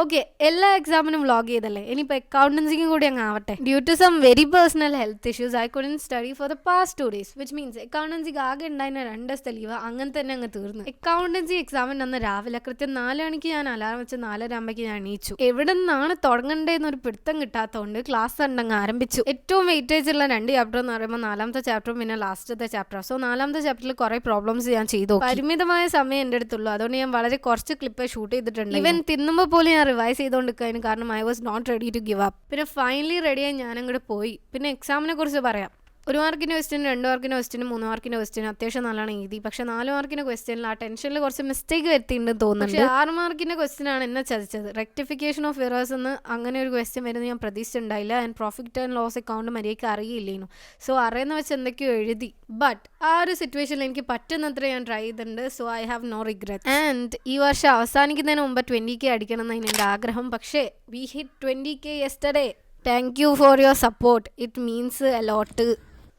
Okay, എല്ലാ എക്സാമിനും vlog ചെയ്തല്ലേ, ഇനിയിപ്പോൾ അക്കൗണ്ടൻസിക്കും കൂടി അങ്ങ് ആവട്ടെ. Due to some very personal health issues I couldn't study for the past 2 days, which means അക്കൗണ്ടൻസിക്ക് ആകെ ഉണ്ടായിരുന്ന 2 ദിവസത്തെ ലീവ് അങ്ങനെ തന്നെ അങ്ങ് തീർന്നു. അക്കൗണ്ടൻസി എക്സാമിന് അന്ന് രാവിലെ കൃത്യം 4 മണിക്ക് ഞാൻ അലാറം വെച്ച് 4:30 ആകുമ്പോഴേക്ക് ഞാൻ എണീച്ചു. എവിടെ നിന്നാണ് തുടങ്ങേണ്ടതെന്നൊരു പിടുത്തം കിട്ടാത്തതുകൊണ്ട് ക്ലാസ് ഉണ്ടങ്ങ് ആരംഭിച്ചു. ഏറ്റവും വെയിറ്റേജ് ഉള്ള 2 ചാപ്റ്റർ എന്ന് പറയുമ്പോൾ 4ാമത്തെ ചാപ്റ്ററും പിന്നെ ലാസ്റ്റത്തെ ചാപ്റ്റർ. സോ 4ാമത്തെ ചാപ്റ്ററിൽ കുറെ പ്രോബ്ലംസ് ഞാൻ ചെയ്തു. പരിമിതമായ സമയം എൻ്റെ അടുത്തുള്ളൂ, അതുകൊണ്ട് ഞാൻ വളരെ കുറച്ച് ക്ലിപ്പ് ഷൂട്ട് ചെയ്തിട്ടുണ്ട്. ഇവൻ തിന്നുമ്പോൾ പോലും ഞാൻ റിവൈസ് ചെയ്തുകൊണ്ടിരിക്കുന്നതിന് കാരണം I was not ready to give up. പിന്നെ ഫൈനലി റെഡിയായി ഞാൻ അങ്ങോട്ട് പോയി. പിന്നെ എക്സാമിനെ കുറിച്ച് പറയാം. 1 മാർക്കിൻ്റെ ക്വസ്റ്റ്യൻ, 2 മാർക്കിൻ്റെ ക്വസ്റ്റ്യൻ, 3 മാർക്കിൻ്റെ ക്വസ്റ്റ്യൻ അത്യാവശ്യം നല്ലോണം എഴുതി. പക്ഷെ 4 മാർക്കിൻ്റെ ക്വസ്റ്റ്യനിൽ ആ ടെൻഷനിൽ കുറച്ച് മിസ്റ്റേക്ക് വരുത്തിയിട്ടുണ്ടെന്ന് തോന്നുന്നുണ്ട്. 6 മാർക്കിൻ്റെ ക്വസ്റ്റ്യൻ ആണ് എന്നെ ചതിച്ചത്. റെക്ടിഫിക്കേഷൻ ഓഫ് എറേഴ്സ് എന്ന് അങ്ങനെ ഒരു ക്വസ്റ്റ്യൻ വരുന്നത് ഞാൻ പ്രതീക്ഷിച്ചിട്ടുണ്ടായില്ല. And profit and loss account മര്യാദയ്ക്ക് അറിയില്ലേനു. സോ അറിയുന്ന വെച്ച് എന്തൊക്കെയോ എഴുതി. ബട്ട് ആ ഒരു സിറ്റുവേഷനിൽ എനിക്ക് പറ്റുന്നത്ര ഞാൻ ട്രൈ ചെയ്തിട്ടുണ്ട്. So I have no regret. And ഈ വർഷം അവസാനിക്കുന്നതിന് മുമ്പ് 20K അടിക്കണം എന്നാണ് എൻ്റെ ആഗ്രഹം. പക്ഷേ we hit 20K yesterday. Thank you for your support. It means a lot.